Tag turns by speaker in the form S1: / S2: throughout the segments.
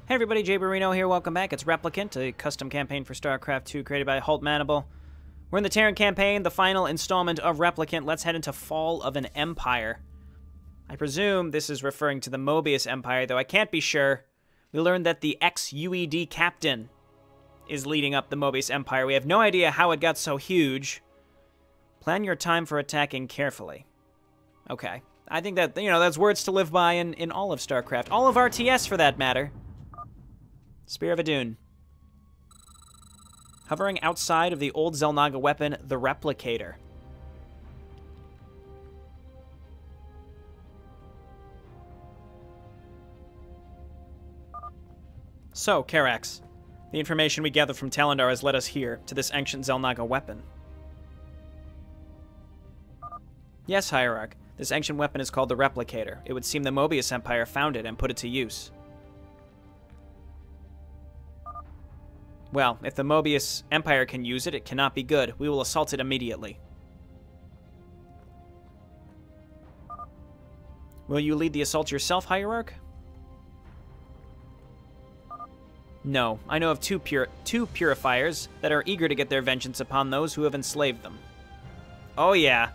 S1: Hey everybody, JayborinoPlays here, welcome back. It's Replicant, a custom campaign for StarCraft 2 created by Hultmanable. We're in the Terran campaign, the final installment of Replicant. Let's head into Fall of an Empire. I presume this is referring to the Moebius Empire, though I can't be sure. We learned that the ex-UED captain is leading up the Moebius Empire. We have no idea how it got so huge. Plan your time for attacking carefully. Okay. I think that, that's words to live by in all of StarCraft. All of RTS, for that matter. Spear of Adun. Hovering outside of the old Xel'Naga weapon, the Replicator. So, Karax, the information we gathered from Talendar has led us here, to this ancient Xel'Naga weapon. Yes, Hierarch. This ancient weapon is called the Replicator. It would seem the Moebius Empire found it and put it to use. Well, if the Moebius Empire can use it, it cannot be good. We will assault it immediately. Will you lead the assault yourself, Hierarch? No. I know of two purifiers that are eager to get their vengeance upon those who have enslaved them. Oh yeah.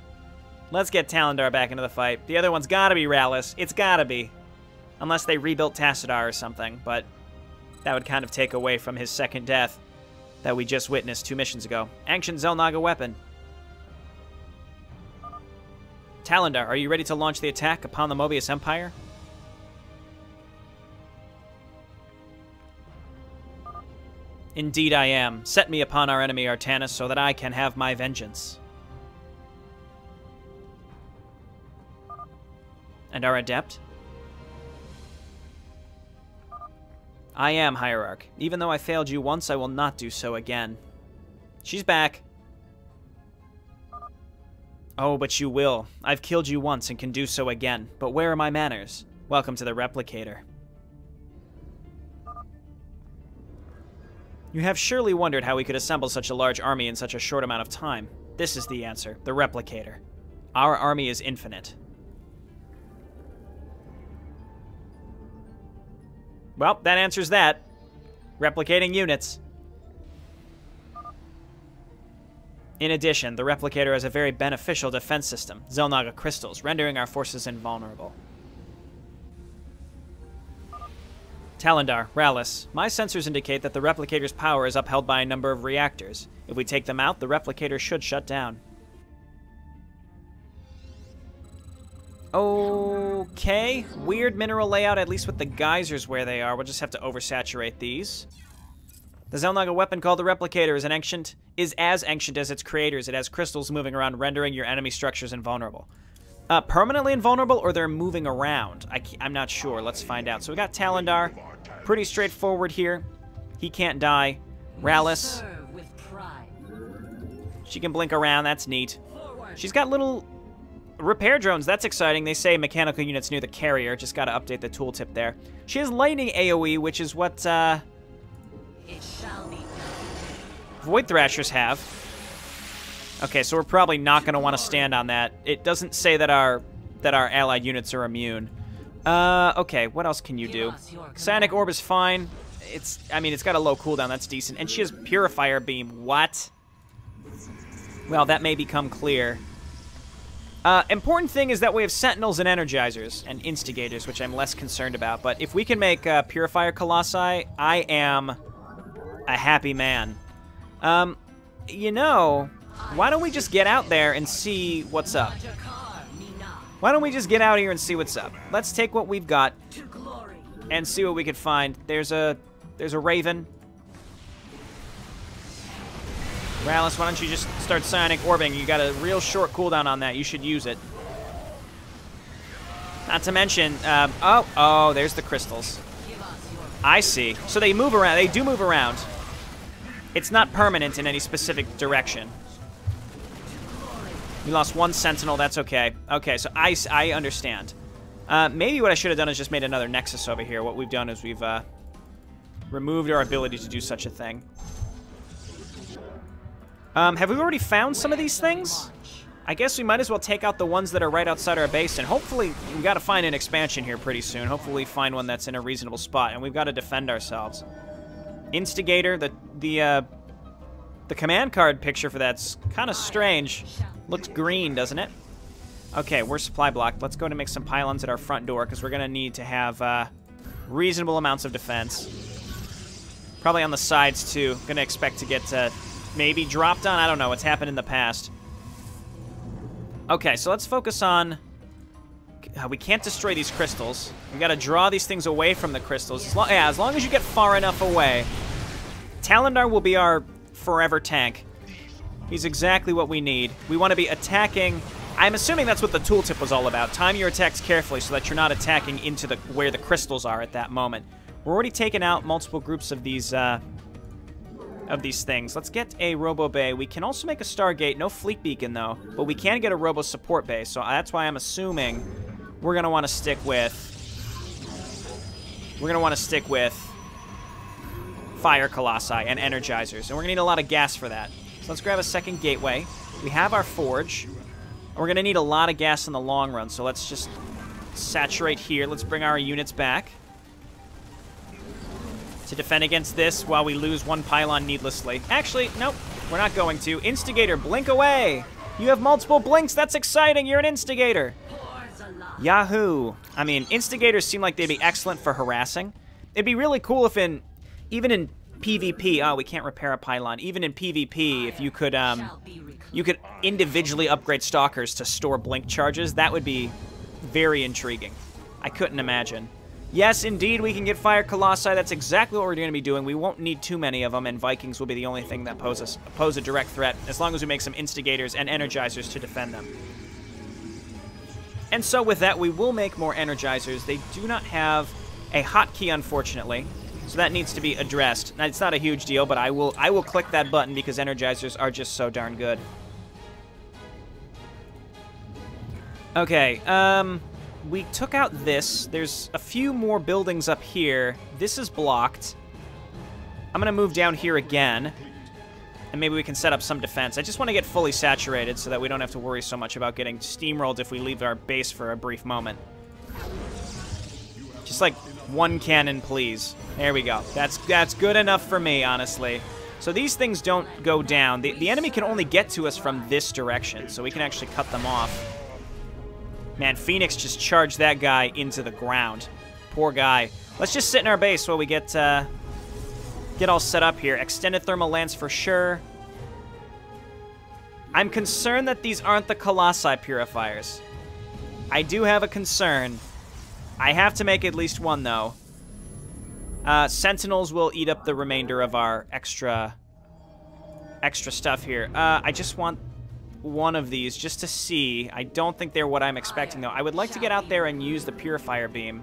S1: Let's get Talendar back into the fight. The other one's gotta be Rallis. It's gotta be. Unless they rebuilt Tassadar or something, but that would kind of take away from his second death that we just witnessed 2 missions ago. Ancient Xel'Naga weapon. Talendar, are you ready to launch the attack upon the Moebius Empire? Indeed I am. Set me upon our enemy Artanis so that I can have my vengeance. And our adept? I am, Hierarch. Even though I failed you once, I will not do so again. She's back. Oh, but you will. I've killed you once and can do so again. But where are my manners? Welcome to the Replicator. You have surely wondered how we could assemble such a large army in such a short amount of time. This is the answer, the Replicator. Our army is infinite. Well, that answers that. Replicating units. In addition, the Replicator has a very beneficial defense system, Xel'Naga crystals, rendering our forces invulnerable. Talendar, Rallis, my sensors indicate that the Replicator's power is upheld by a number of reactors. If we take them out, the Replicator should shut down. Okay, weird mineral layout, at least with the geysers where they are. We'll just have to oversaturate these. The Xel'Naga weapon called the Replicator is as ancient as its creators. It has crystals moving around, rendering your enemy structures invulnerable. Permanently invulnerable, or they're moving around? I'm not sure. Let's find out. So we got Talendar. Pretty straightforward here. He can't die. Rallis. She can blink around. That's neat. She's got little repair drones. That's exciting. They say mechanical units near the carrier. Just got to update the tooltip there. She has lightning AoE, which is what Void Thrashers have. Okay, so we're probably not going to want to stand on that. It doesn't say that our allied units are immune. Okay, what else can you do? Psionic Orb is fine. It's got a low cooldown. That's decent. And she has Purifier Beam. What? Well, that may become clear. Important thing is that we have Sentinels and Energizers and Instigators, which I'm less concerned about. But if we can make Purifier Colossi, I am a happy man. Why don't we just get out there and see what's up? Why don't we just get out here and see what's up? Let's take what we've got and see what we can find. There's a Raven. Rallis, why don't you just start Psionic Orbing? You got a real short cooldown on that. You should use it. Not to mention, oh, there's the crystals. I see. So they move around. They do move around. It's not permanent in any specific direction. We lost 1 Sentinel. That's okay. Okay, so I understand. Maybe what I should have done is just made another Nexus over here. What we've done is we've removed our ability to do such a thing. Have we already found some of these things? I guess we might as well take out the ones that are right outside our base, and hopefully we got to find an expansion here pretty soon. Hopefully find one that's in a reasonable spot, and we've got to defend ourselves. Instigator, the command card picture for that's kind of strange. Looks green, doesn't it? Okay, we're supply blocked. Let's go to make some pylons at our front door, because we're going to need to have reasonable amounts of defense. Probably on the sides, too. Going to expect to get maybe dropped on. I don't know. It's happened in the past. Okay, so let's focus on... we can't destroy these crystals. We got to draw these things away from the crystals. As long as you get far enough away. Talendar will be our forever tank. He's exactly what we need. We want to be attacking... I'm assuming that's what the tooltip was all about. Time your attacks carefully so that you're not attacking into where the crystals are at that moment. We're already taking out multiple groups of these things. Let's get a Robo Bay. We can also make a Stargate. No fleet beacon, though. But we can get a Robo Support Bay. So that's why I'm assuming we're going to want to stick with... We're going to want to stick with Fire Colossi and Energizers. And we're going to need a lot of gas for that. So let's grab a second gateway. We have our Forge. We're going to need a lot of gas in the long run, so let's just saturate here. Let's bring our units back to defend against this while we lose one pylon needlessly. Actually, nope, we're not going to. Instigator, blink away! You have multiple blinks, that's exciting, you're an Instigator! Yahoo! I mean, Instigators seem like they'd be excellent for harassing. It'd be really cool if even in PvP, oh, we can't repair a pylon. Even in PvP, if you could individually upgrade Stalkers to store blink charges. That would be very intriguing. I couldn't imagine. Yes, indeed, we can get Fire Colossi. That's exactly what we're going to be doing. We won't need too many of them, and Vikings will be the only thing that pose a direct threat, as long as we make some Instigators and Energizers to defend them. And so with that, we will make more Energizers. They do not have a hotkey, unfortunately. So that needs to be addressed. Now, it's not a huge deal, but I will click that button because Energizers are just so darn good. Okay, we took out this. There's a few more buildings up here. This is blocked. I'm going to move down here again, and maybe we can set up some defense. I just want to get fully saturated so that we don't have to worry so much about getting steamrolled if we leave our base for a brief moment. Just like one cannon, please. There we go. That's good enough for me, honestly. So these things don't go down. The enemy can only get to us from this direction, so we can actually cut them off. Man, Phoenix just charged that guy into the ground. Poor guy. Let's just sit in our base while we get all set up here. Extended Thermal Lance for sure. I'm concerned that these aren't the Colossi Purifiers. I do have a concern. I have to make at least one, though. Sentinels will eat up the remainder of our extra stuff here. I just want one of these just to see. I don't think they're what I'm expecting, though. I would like to get out there and use the Purifier Beam.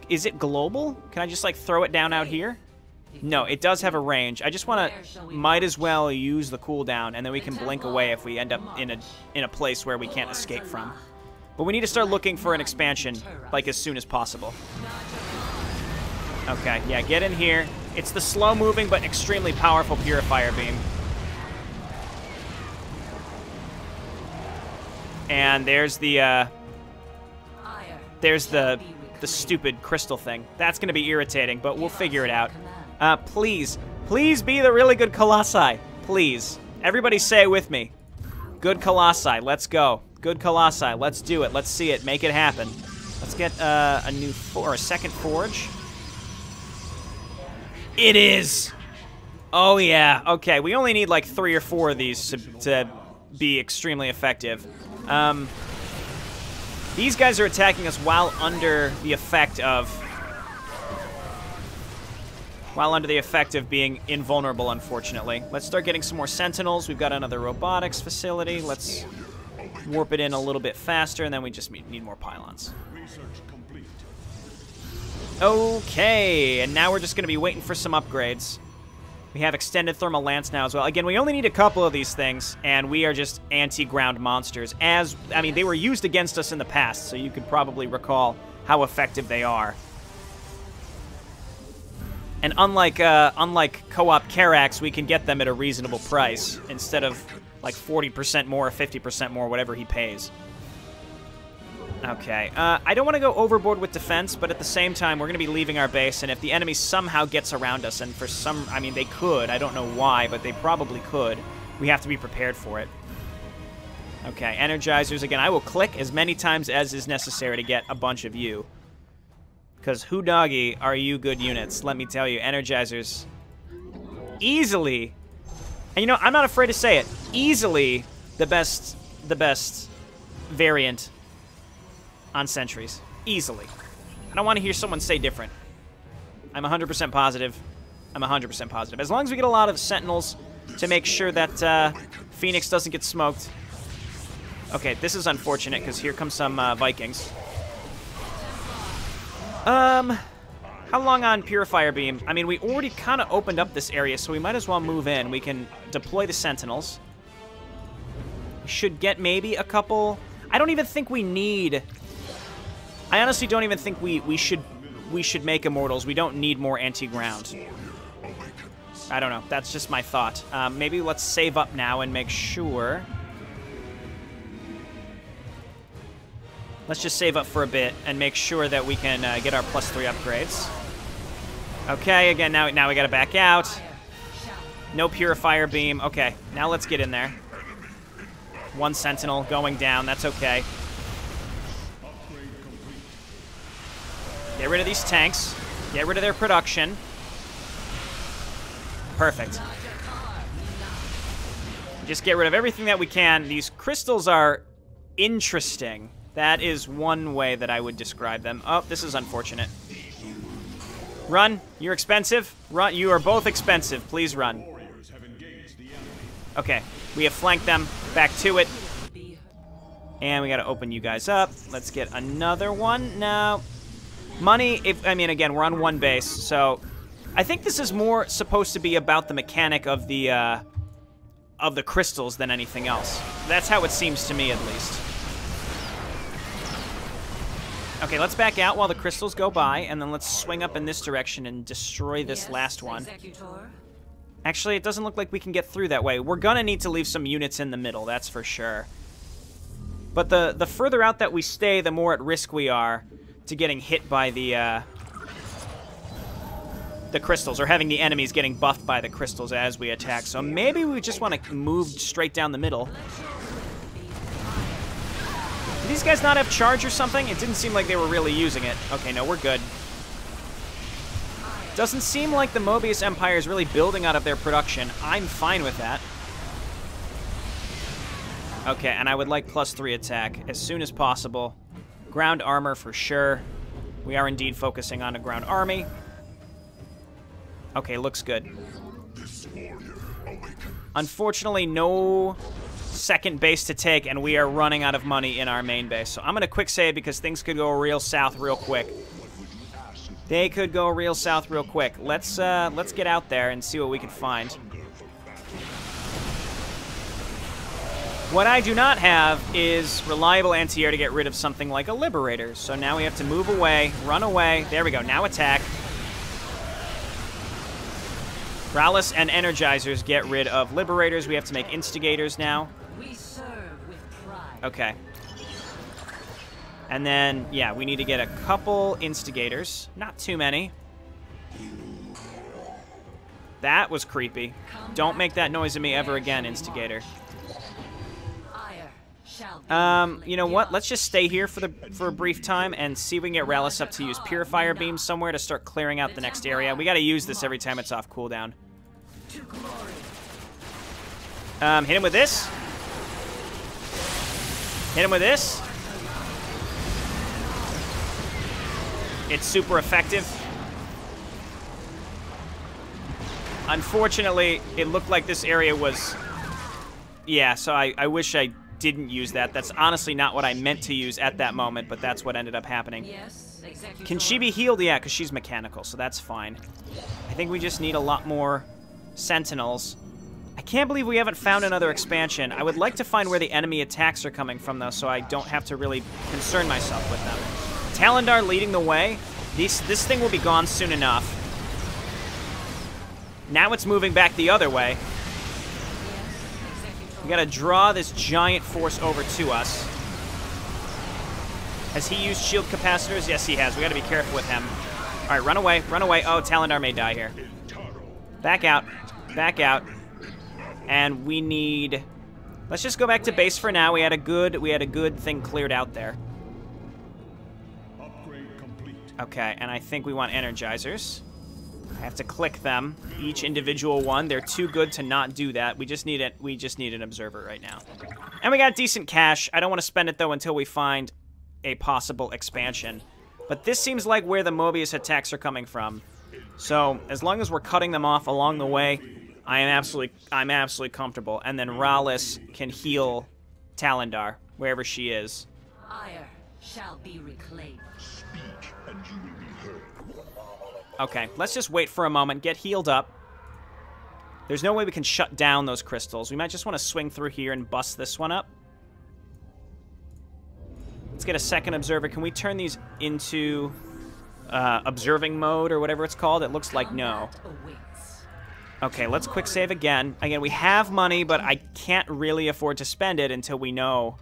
S1: Is it global? Can I just, like, throw it down out here? No, it does have a range. I just want to, might as well use the cooldown, and then we can blink away if we end up in a place where we can't escape from. But we need to start looking for an expansion, like, as soon as possible. Okay, yeah, get in here. It's the slow-moving but extremely powerful Purifier Beam. And there's the stupid crystal thing. That's going to be irritating, but we'll figure it out. Please be the really good Colossi. Please. Everybody say it with me. Good Colossi, let's go. Good Colossi, let's do it. Let's see it, make it happen. Let's get a second Forge. It is! Oh yeah, okay, we only need like 3 or 4 of these to be extremely effective. These guys are attacking us while under the effect of being invulnerable, unfortunately. Let's start getting some more Sentinels. We've got another robotics facility. Let's warp it in a little bit faster, and then we just need more pylons. Okay, and now we're just going to be waiting for some upgrades. We have extended thermal lance now as well. Again, we only need a couple of these things, and we are just anti-ground monsters. I mean, they were used against us in the past, so you could probably recall how effective they are. And unlike co-op Karax, we can get them at a reasonable price instead of like 40% more or 50% more, whatever he pays. Okay, I don't want to go overboard with defense, but at the same time, we're going to be leaving our base, and if the enemy somehow gets around us, and for some, I mean, they could, I don't know why, but they probably could, we have to be prepared for it. Okay, energizers, again, I will click as many times as is necessary to get a bunch of you. Because who doggy are you good units, let me tell you, energizers. Easily, and you know, I'm not afraid to say it, easily the best variant on sentries. Easily. I don't want to hear someone say different. I'm 100% positive. I'm 100% positive. As long as we get a lot of sentinels to make sure that Phoenix doesn't get smoked. Okay, this is unfortunate because here comes some Vikings. How long on Purifier Beam? I mean, we already kind of opened up this area, so we might as well move in. We can deploy the sentinels. We should get maybe a couple. I don't even think we need. I honestly don't even think we should make immortals. We don't need more anti-ground. I don't know. That's just my thought. Maybe let's save up now and make sure. Let's just save up for a bit and make sure that we can get our +3 upgrades. Okay, again, now we gotta back out. No Purifier Beam. Okay, now let's get in there. One Sentinel going down. That's okay. Get rid of these tanks. Get rid of their production. Perfect. Just get rid of everything that we can. These crystals are interesting. That is one way that I would describe them. Oh, this is unfortunate. Run. You're expensive. Run. You are both expensive. Please run. Okay. We have flanked them. Back to it. And we got to open you guys up. Let's get another one. No. Money, I mean, again, we're on one base, so I think this is more supposed to be about the mechanic of the crystals than anything else. That's how it seems to me, at least. Okay, let's back out while the crystals go by, and then let's swing up in this direction and destroy this last one. Actually, it doesn't look like we can get through that way. We're gonna need to leave some units in the middle, that's for sure. But the further out that we stay, the more at risk we are to getting hit by the crystals, or having the enemies getting buffed by the crystals as we attack. So maybe we just want to move straight down the middle. Do these guys not have charge or something? It didn't seem like they were really using it. Okay, no, we're good. Doesn't seem like the Moebius Empire is really building out of their production. I'm fine with that. Okay, and I would like +3 attack as soon as possible. Ground armor for sure. We are indeed focusing on a ground army. Okay, looks good. Unfortunately, no second base to take, and we are running out of money in our main base. So I'm going to quick save because things could go real south real quick. They could go real south real quick. Let's get out there and see what we can find. What I do not have is reliable anti-air to get rid of something like a Liberator. So now we have to move away, run away. There we go, now attack. Rallis and Energizers get rid of Liberators. We have to make Instigators now.
S2: We serve with pride.
S1: Okay. And then, yeah, we need to get a couple Instigators. Not too many. That was creepy. Don't make that noise at me ever again, Instigator. You know what? Let's just stay here for a brief time and see if we can get Rallis up to use Purifier Beam somewhere to start clearing out the next area. We got to use this every time it's off cooldown. Hit him with this. Hit him with this. It's super effective. Unfortunately, it looked like this area was... Yeah, so I wish I didn't use that. That's honestly not what I meant to use at that moment, but that's what ended up happening.
S2: Yes,
S1: Can she be healed? Yeah, because she's mechanical, so that's fine. I think we just need a lot more sentinels. I can't believe we haven't found another expansion. I would like to find where the enemy attacks are coming from, though, so I don't have to really concern myself with them. Talendar leading the way. This thing will be gone soon enough. Now it's moving back the other way. We gotta draw this giant force over to us. Has he used shield capacitors? Yes, he has. We gotta be careful with him. All right, run away, run away. Oh, Talendar may die here. Back out, back out. And we need... Let's just go back to base for now. We had a good thing cleared out there. Okay, and I think we want energizers. I have to click them, each individual one. They're too good to not do that. We just need it. We just need an observer right now. And we got decent cash. I don't want to spend it though until we find a possible expansion. But this seems like where the Moebius attacks are coming from. So as long as we're cutting them off along the way, I'm absolutely comfortable. And then Rallis can heal Talendar wherever she is.
S2: Ire shall be reclaimed.
S3: Speak, and you will be heard.
S1: Okay, let's just wait for a moment, get healed up. There's no way we can shut down those crystals. We might just want to swing through here and bust this one up. Let's get a second observer. Can we turn these into observing mode or whatever it's called? It looks like no. Okay, let's quick save again. Again, we have money, but I can't really afford to spend it until we know...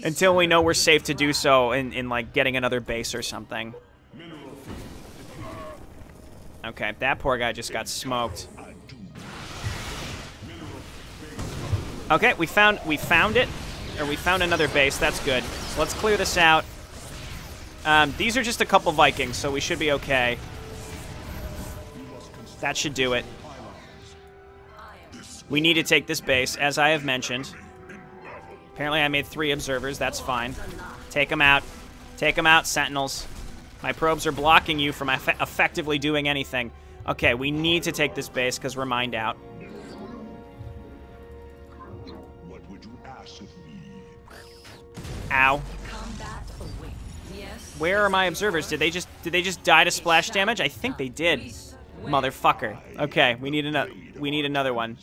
S1: until we know we're safe to do so in like, getting another base or something. Okay, that poor guy just got smoked. Okay, we found it. Or we found another base, that's good. So let's clear this out. These are just a couple Vikings, so we should be okay. That should do it. We need to take this base, as I have mentioned. Apparently I made 3 observers, that's fine. Take them out. Take them out, Sentinels. My probes are blocking you from effectively doing anything. Okay, we need to take this base because we're mined out.
S3: What would you ask of me?
S1: Ow.
S2: Combat away. Yes.
S1: Where are my observers? Did they just die to splash damage? I think they did. Motherfucker. Okay, we need another one.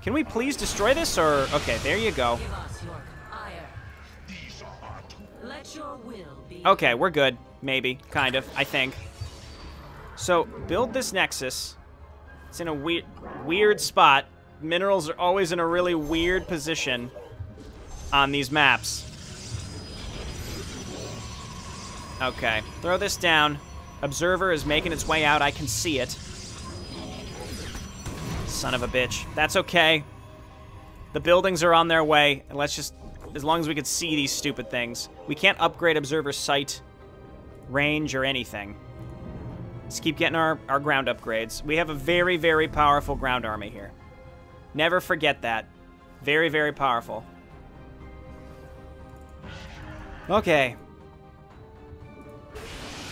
S1: Can we please destroy this or okay, there you go.
S2: Give us your ire. Let your will be.
S1: Okay, we're good. Maybe, kind of, I think. So, build this nexus. It's in a weird spot. Minerals are always in a really weird position on these maps. Okay, throw this down. Observer is making its way out. I can see it. Son of a bitch. That's okay. The buildings are on their way. And let's just... As long as we can see these stupid things. We can't upgrade observer sight, range, or anything. Let's keep getting our ground upgrades. We have a very, very powerful ground army here. Never forget that. Very, very powerful. Okay.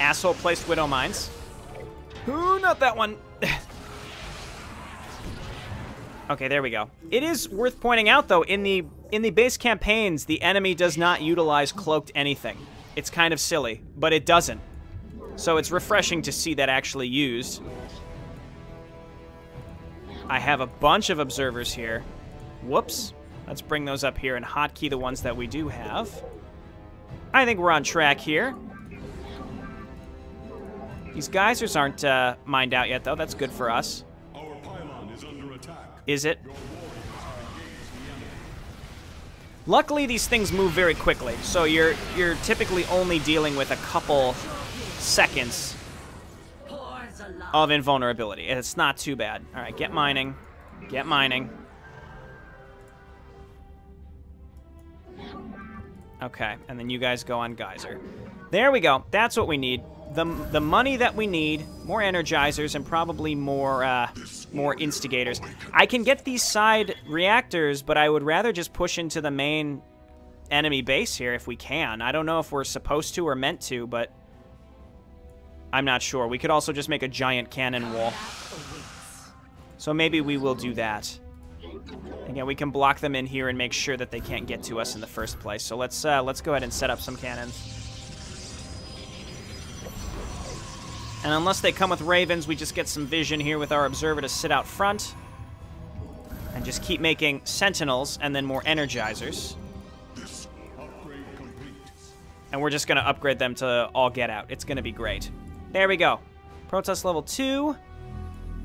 S1: Asshole placed Widow Mines. Ooh, not that one. Okay, there we go. It is worth pointing out, though, in the base campaigns, the enemy does not utilize cloaked anything. It's kind of silly, but it doesn't. So it's refreshing to see that actually used. I have a bunch of observers here. Whoops. Let's bring those up here and hotkey the ones that we do have. I think we're on track here. These geysers aren't mined out yet, though. That's good for us.
S3: Our pylon is under attack.
S1: Is it? Luckily, these things move very quickly, so you're typically only dealing with a couple seconds of invulnerability. It's not too bad. All right, get mining. Get mining. Okay, and then you guys go on geyser. There we go. That's what we need. The money that we need, more energizers, and probably more instigators. I can get these side reactors, but I would rather just push into the main enemy base here if we can. I don't know if we're supposed to or meant to, but I'm not sure. We could also just make a giant cannon wall. So maybe we will do that. Again, we can block them in here and make sure that they can't get to us in the first place. So let's go ahead and set up some cannons. And unless they come with ravens, we just get some vision here with our observer to sit out front. And just keep making sentinels and then more energizers. And we're just going to upgrade them to all get out. It's going to be great. There we go. Protest level 2.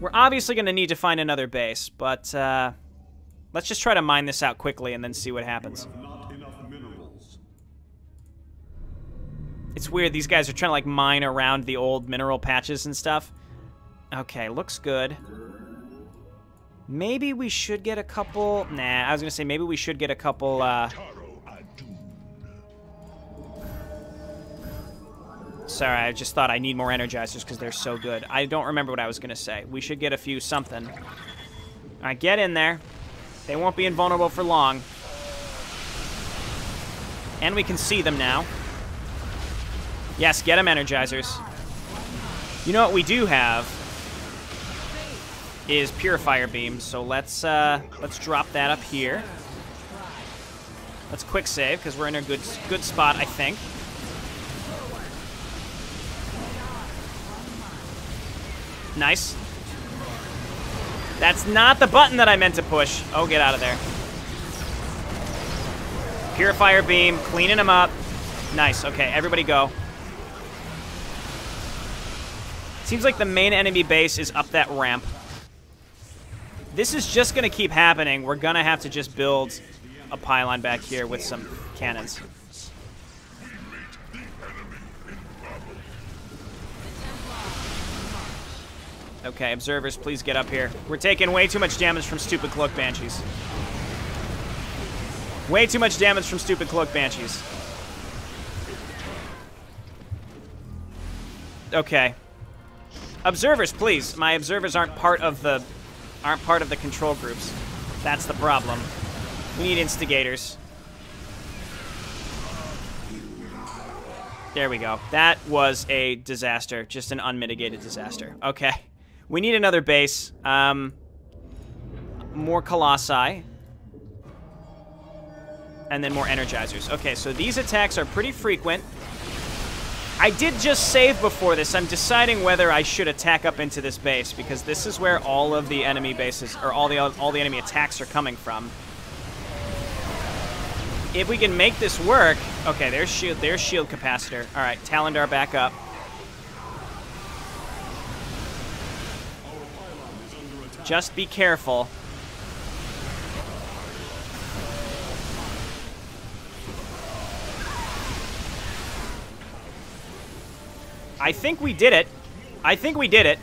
S1: We're obviously going to need to find another base, but let's just try to mine this out quickly and then see what happens.
S3: Not enough minerals.
S1: It's weird. These guys are trying to, like, mine around the old mineral patches and stuff. Okay, looks good. Maybe we should get a couple... Nah, I was going to say maybe we should get a couple... Sorry, I just thought I need more energizers because they're so good. I don't remember what I was going to say. We should get a few something. All right, get in there. They won't be invulnerable for long. And we can see them now. Yes, get them energizers. You know what we do have is Purifier Beam, so let's drop that up here. Let's quick save because we're in a good spot, I think. Nice. That's not the button that I meant to push. Oh, get out of there. Purifier Beam, cleaning them up. Nice. Okay, everybody go. Seems like the main enemy base is up that ramp. This is just going to keep happening. We're going to have to just build a pylon back here with some cannons. Okay, observers, please get up here. We're taking way too much damage from stupid Cloak Banshees. Way too much damage from stupid Cloak Banshees. Okay. Observers, please. My observers aren't part of the control groups. That's the problem. We need instigators. There we go. That was a disaster. Just an unmitigated disaster. Okay. We need another base. More Colossi. And then more Energizers. Okay, so these attacks are pretty frequent. I did just save before this. I'm deciding whether I should attack up into this base, because this is where all of the enemy bases, or all the enemy attacks are coming from. If we can make this work... Okay, there's shield capacitor. All right, Talendar back up. Just be careful. I think we did it. I think we did it.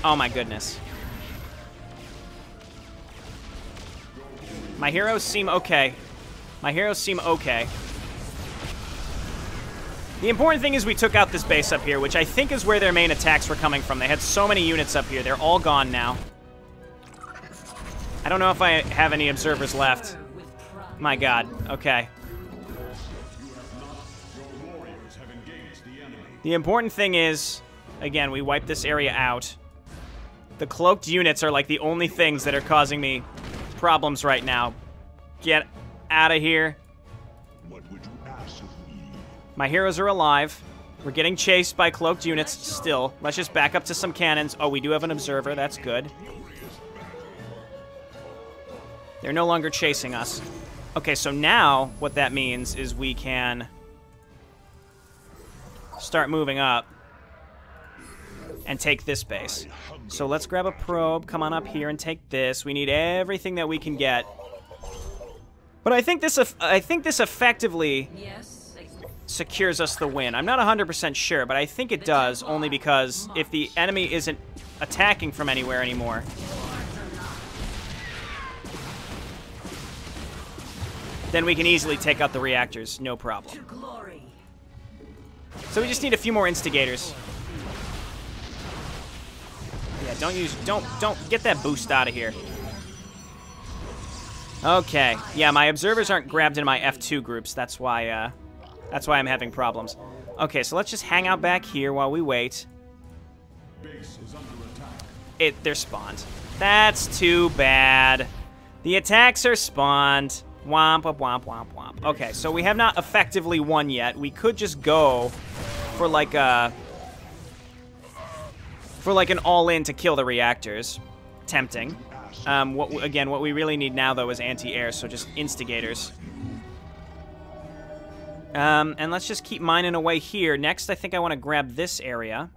S1: Oh my goodness. My heroes seem okay. My heroes seem okay. The important thing is we took out this base up here, which I think is where their main attacks were coming from. They had so many units up here. They're all gone now. I don't know if I have any observers left. My god. Okay. The important thing is, again, we wipe this area out. The cloaked units are like the only things that are causing me problems right now. Get out of here.
S3: What would you ask of me?
S1: My heroes are alive. We're getting chased by cloaked units still. Let's just back up to some cannons. Oh, we do have an observer. That's good. They're no longer chasing us. Okay, so now what that means is we can start moving up and take this base. So let's grab a probe, come on up here and take this. We need everything that we can get. But I think this effectively secures us the win. I'm not 100% sure, but I think it does, only because if the enemy isn't attacking from anywhere anymore, then we can easily take out the reactors, no problem. So we just need a few more instigators. Yeah, don't get that boost out of here. Okay, yeah, my observers aren't grabbed in my F2 groups. That's why I'm having problems. Okay, so let's just hang out back here while we wait.
S3: Base is under attack.
S1: They're spawned. That's too bad. The attacks are spawned. Womp, womp, womp, womp, womp. Okay, so we have not effectively won yet. We could just go for like an all-in to kill the reactors. Tempting. What we really need now, though, is anti-air, so just instigators. And let's just keep mining away here. Next, I think I want to grab this area.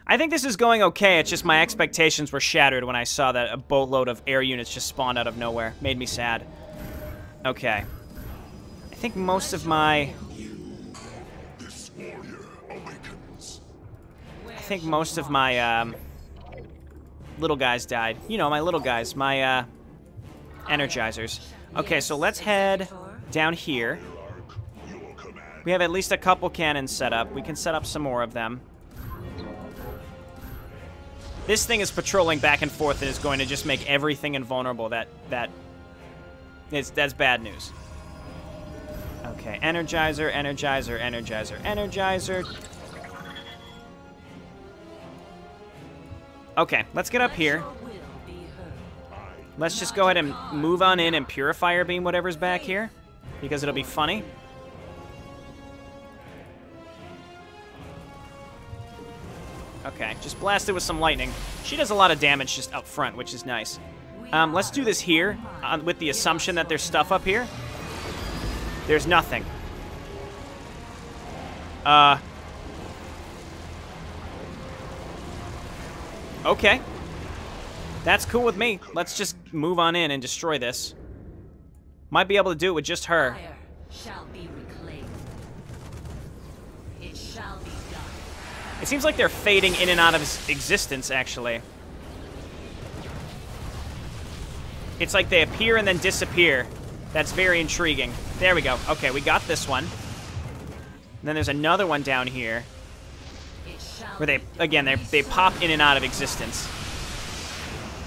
S1: I think this is going okay. It's just my expectations were shattered when I saw that a boatload of air units just spawned out of nowhere. Made me sad. Okay. I think most of my... little guys died. You know, my little guys. My, energizers. Okay, so let's head down here. We have at least a couple cannons set up. We can set up some more of them. This thing is patrolling back and forth and is going to just make everything invulnerable. That's bad news. Okay, Energizer, Energizer, Energizer, Energizer. Okay, let's get up here. Let's just go ahead and move on in and Purifier Beam whatever's back here, because it'll be funny. Okay, just blast it with some lightning. She does a lot of damage just up front, which is nice. Let's do this here, with the assumption that there's stuff up here. There's nothing. Okay. That's cool with me. Let's just move on in and destroy this. Might be able to do it with just her.
S2: Fire shall be reclaimed. It shall be done.
S1: It seems like they're fading in and out of existence, actually. It's like they appear and then disappear. That's very intriguing. There we go. Okay, we got this one. And then there's another one down here. Where they pop in and out of existence.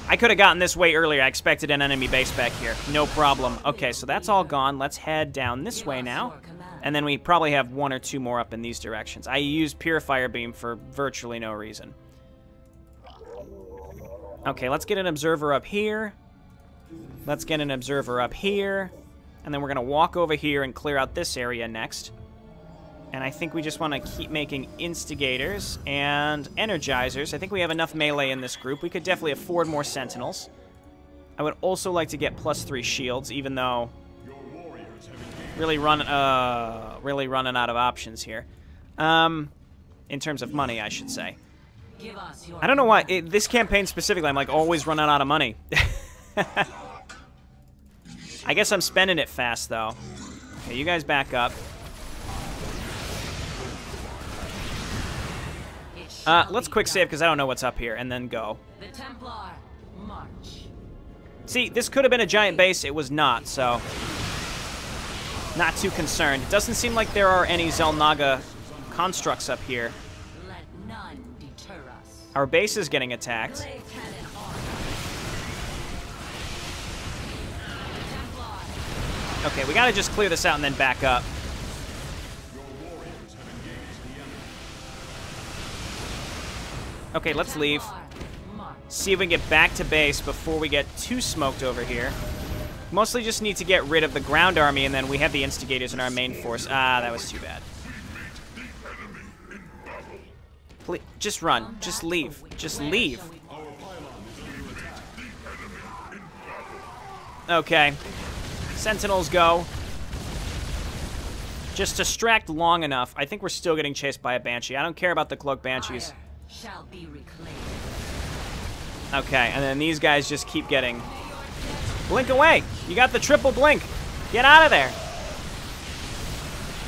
S1: I could have gotten this way earlier. I expected an enemy base back here. No problem. Okay, so that's all gone. Let's head down this way now. And then we probably have one or two more up in these directions. I used Purifier Beam for virtually no reason. Okay, let's get an observer up here. Let's get an observer up here. And then we're going to walk over here and clear out this area next. And I think we just want to keep making instigators and energizers. I think we have enough melee in this group. We could definitely afford more sentinels. I would also like to get +3 shields, even though really running out of options here. In terms of money, I should say. I don't know why this campaign specifically, I'm like always running out of money. I guess I'm spending it fast though. Okay, you guys back up. Let's quick save because I don't know what's up here, and then go.
S2: The Templar march.
S1: See, this could have been a giant base. It was not, so not too concerned. It doesn't seem like there are any Xel'Naga constructs up here.
S2: Let none deter us.
S1: Our base is getting attacked.
S2: Blade cannon on. Templar.
S1: Okay, we gotta just clear this out and then back up. Okay, let's leave. See if we can get back to base before we get too smoked over here. Mostly just need to get rid of the ground army, and then we have the instigators in our main force. Ah, that was too bad. Please, just run. Just leave. Just leave. Okay. Sentinels go. Just distract long enough. I think we're still getting chased by a Banshee. I don't care about the Cloak Banshees.
S2: Shall be reclaimed.
S1: Okay, and then these guys just keep getting... Blink away! You got the triple blink! Get out of there!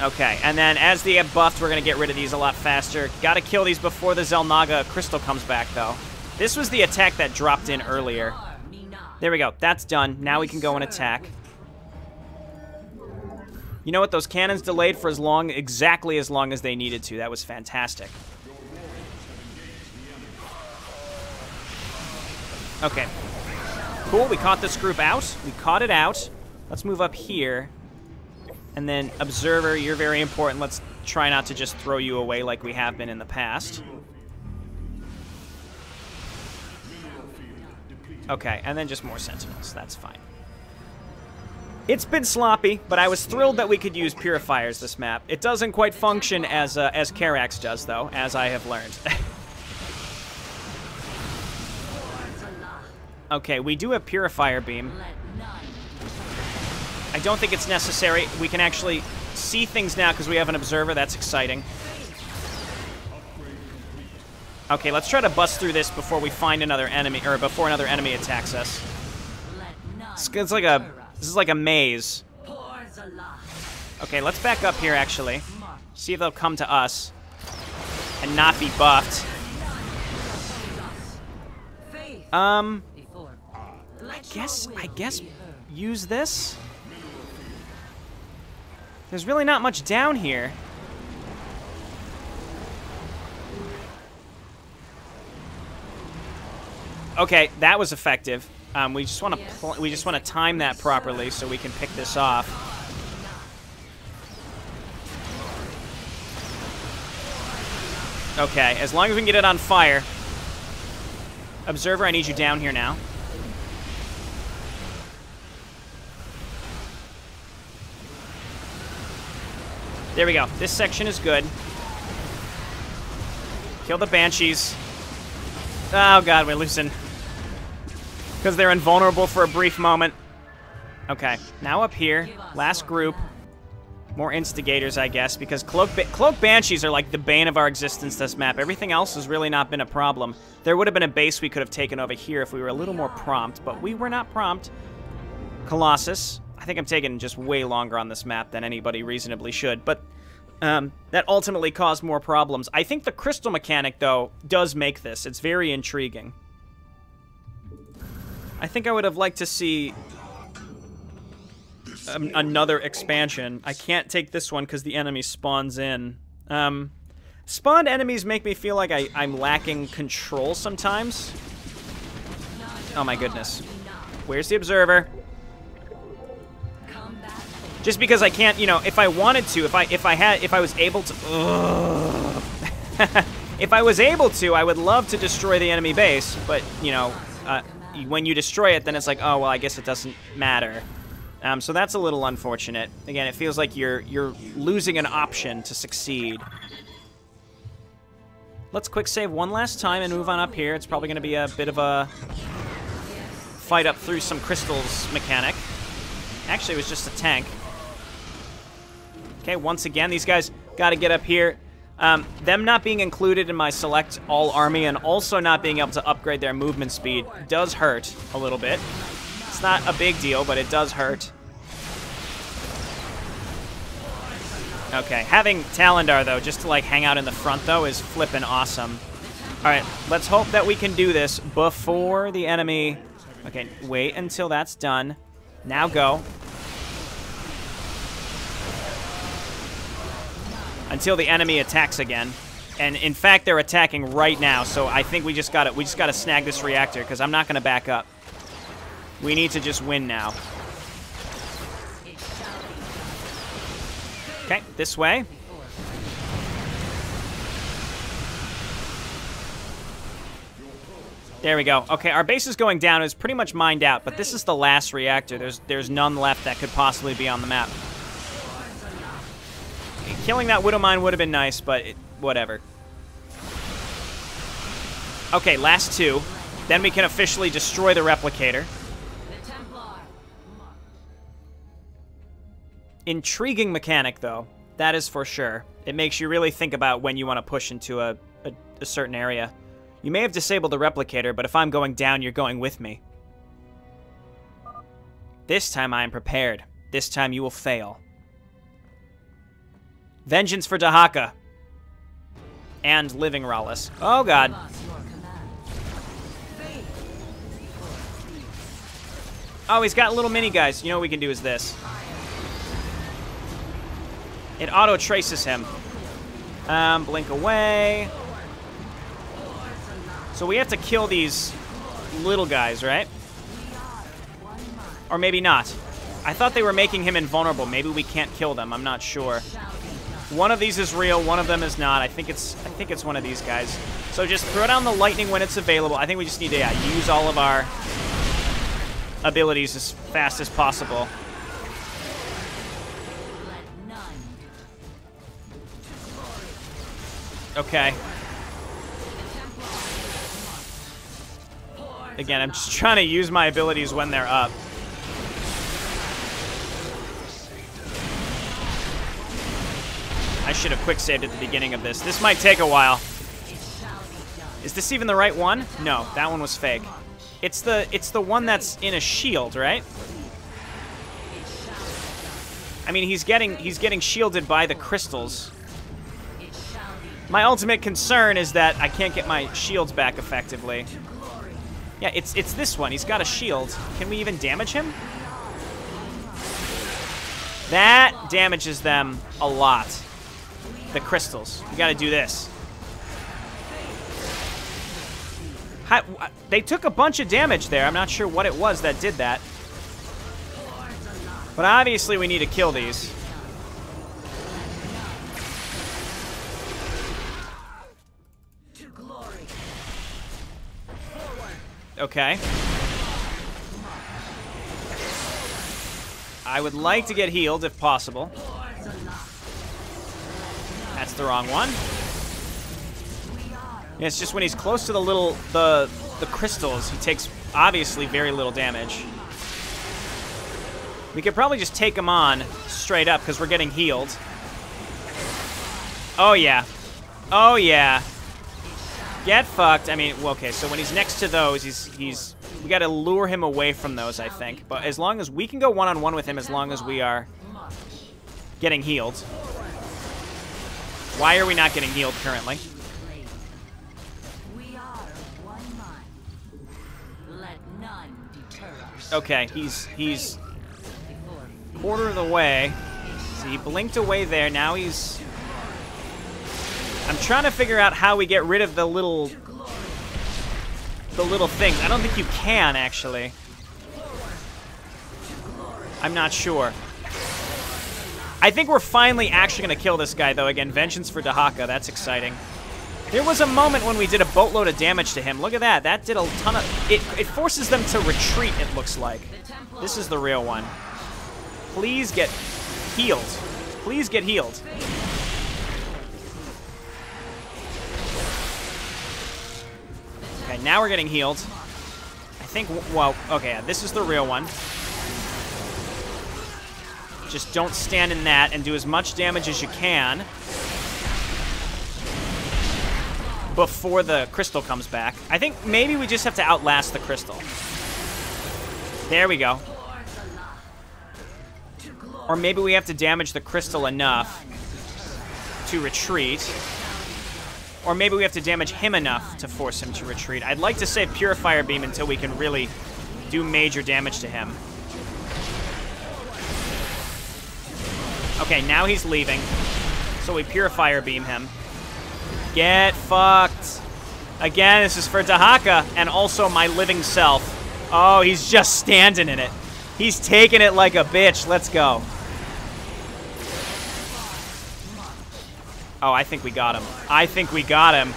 S1: Okay, and then as they get buffed, we're going to get rid of these a lot faster. Got to kill these before the Xel'Naga crystal comes back, though. This was the attack that dropped in earlier. There we go. That's done. Now we can go and attack. You know what? Those cannons delayed for exactly as long as they needed to. That was fantastic. Okay. Cool, we caught this group out. We caught it out. Let's move up here. And then, Observer, you're very important. Let's try not to just throw you away like we have been in the past. Okay, and then just more Sentinels. That's fine. It's been sloppy, but I was thrilled that we could use Purifiers this map. It doesn't quite function as Karax does, though, as I have learned. Okay, we do have Purifier Beam. I don't think it's necessary. We can actually see things now because we have an observer. That's exciting. Okay, let's try to bust through this before we find another enemy, or before another enemy attacks us. It's like a, this is like a maze. Okay, let's back up here, actually. See if they'll come to us and not be buffed. I guess use this. There's really not much down here. Okay, that was effective. We just want to time that properly so we can pick this off. Okay, as long as we can get it on fire. Observer, I need you down here now. There we go. This section is good. Kill the Banshees. Oh god, we're losing. Because they're invulnerable for a brief moment. Okay, now up here. Last group. More instigators, I guess, because Cloak Banshees are like the bane of our existence this map. Everything else has really not been a problem. There would have been a base we could have taken over here if we were a little more prompt, but we were not prompt. Colossus. I think I'm taking just way longer on this map than anybody reasonably should, but that ultimately caused more problems. I think the crystal mechanic, though, does make this. It's very intriguing. I think I would have liked to see another expansion. I can't take this one because the enemy spawns in. Spawned enemies make me feel like I'm lacking control sometimes. Oh my goodness. Where's the observer? Just because I can't, you know, if I wanted to, if I was able to, if I was able to, I would love to destroy the enemy base, but, you know, when you destroy it, then it's like, oh, well, I guess it doesn't matter. So that's a little unfortunate. Again, it feels like you're losing an option to succeed. Let's quick save one last time and move on up here. It's probably going to be a bit of a fight up through some crystals mechanic. Actually, it was just a tank. Okay, once again, these guys got to get up here. Them not being included in my select all army and also not being able to upgrade their movement speed does hurt a little bit. It's not a big deal, but it does hurt. Okay, having Talendar, though, just to, like, hang out in the front, though, is flippin' awesome. All right, let's hope that we can do this before the enemy... Okay, wait until that's done. Now go. Until the enemy attacks again. And in fact, they're attacking right now, so I think we just gotta snag this reactor, because I'm not gonna back up. We need to just win now. Okay, this way. There we go. Okay, our base is going down. It's pretty much mined out, but this is the last reactor. There's none left that could possibly be on the map. Killing that Widow Mine would have been nice, but whatever. Okay, last two. Then we can officially destroy the Replicator. Intriguing mechanic, though. That is for sure. It makes you really think about when you want to push into a certain area. You may have disabled the Replicator, but if I'm going down, you're going with me. This time I am prepared. This time you will fail. Vengeance for Dahaka. And Living Rallis. Oh, God. Oh, he's got little mini guys. You know what we can do is this. It auto-traces him. Blink away. So we have to kill these little guys, right? Or maybe not. I thought they were making him invulnerable. Maybe we can't kill them. I'm not sure. One of these is real. One of them is not. I think it's one of these guys. So just throw down the lightning when it's available. I think we just need to use all of our abilities as fast as possible. Okay. Again, I'm just trying to use my abilities when they're up. I should have quick saved at the beginning of this. This might take a while. Is this even the right one? No, that one was fake. It's the one that's in a shield, right? I mean, he's getting shielded by the crystals. My ultimate concern is that I can't get my shields back effectively. Yeah, it's this one. He's got a shield. Can we even damage him? That damages them a lot. The crystals. We gotta do this. They took a bunch of damage there. I'm not sure what it was that did that. But obviously we need to kill these. Okay. I would like to get healed if possible. That's the wrong one. Yeah, it's just when he's close to the crystals, he takes obviously very little damage. We could probably just take him on straight up because we're getting healed. Oh yeah. Oh yeah. Get fucked. I mean, well, okay, so when he's next to those, we gotta lure him away from those, I think. But as long as we can go one-on-one with him, as long as we are getting healed. Why are we not getting healed currently? Okay, he's quarter of the way. So he blinked away there. Now he's... I'm trying to figure out how we get rid of the little things. I don't think you can, actually. I'm not sure. I think we're finally actually going to kill this guy, though. Again, vengeance for Dahaka. That's exciting. There was a moment when we did a boatload of damage to him. Look at that. That did a ton of... It forces them to retreat, it looks like. This is the real one. Please get healed. Please get healed. Okay, now we're getting healed. I think... Well, okay, this is the real one. Just don't stand in that and do as much damage as you can before the crystal comes back. I think maybe we just have to outlast the crystal. There we go. Or maybe we have to damage the crystal enough to retreat. Or maybe we have to damage him enough to force him to retreat. I'd like to save Purifier Beam until we can really do major damage to him. Okay, now he's leaving. So we Purifier Beam him. Get fucked. Again, this is for Dahaka and also my living self. Oh, he's just standing in it. He's taking it like a bitch. Let's go. Oh, I think we got him. I think we got him.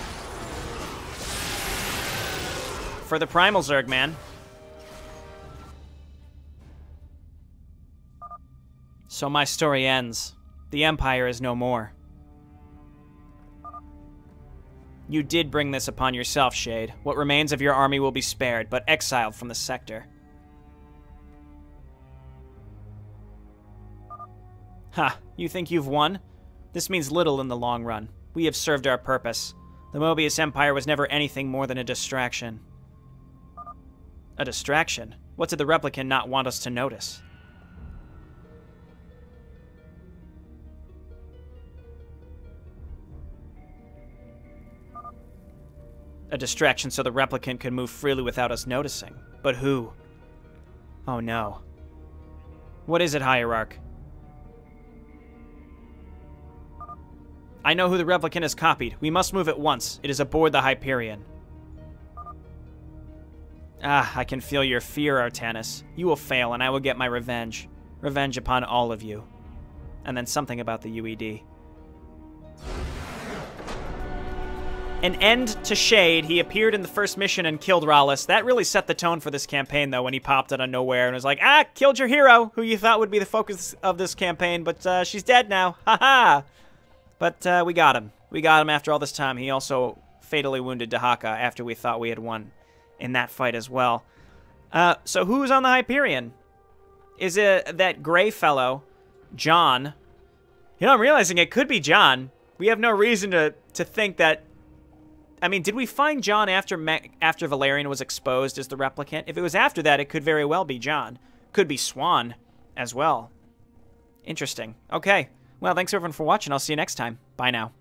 S1: For the Primal Zerg, man. So my story ends. The Empire is no more. You did bring this upon yourself, Shade. What remains of your army will be spared, but exiled from the sector. Ha, you think you've won? This means little in the long run. We have served our purpose. The Moebius Empire was never anything more than a distraction. A distraction? What did the Replicant not want us to notice? A distraction so the Replicant could move freely without us noticing. But who? Oh no. What is it, Hierarch? I know who the Replicant has copied. We must move at once. It is aboard the Hyperion. Ah, I can feel your fear, Artanis. You will fail, and I will get my revenge. Revenge upon all of you. And then something about the UED. An end to Shade. He appeared in the first mission and killed Rallis. That really set the tone for this campaign, though, when he popped out of nowhere and was like, ah, killed your hero, who you thought would be the focus of this campaign, but she's dead now. Ha-ha! But we got him. We got him after all this time. He also fatally wounded Dahaka after we thought we had won in that fight as well. So who's on the Hyperion? Is it that gray fellow, John? You know, I'm realizing it could be John. We have no reason to think that... I mean, did we find John after Valerian was exposed as the replicant? If it was after that, it could very well be John. Could be Swan as well. Interesting. Okay. Well, thanks everyone for watching. I'll see you next time. Bye now.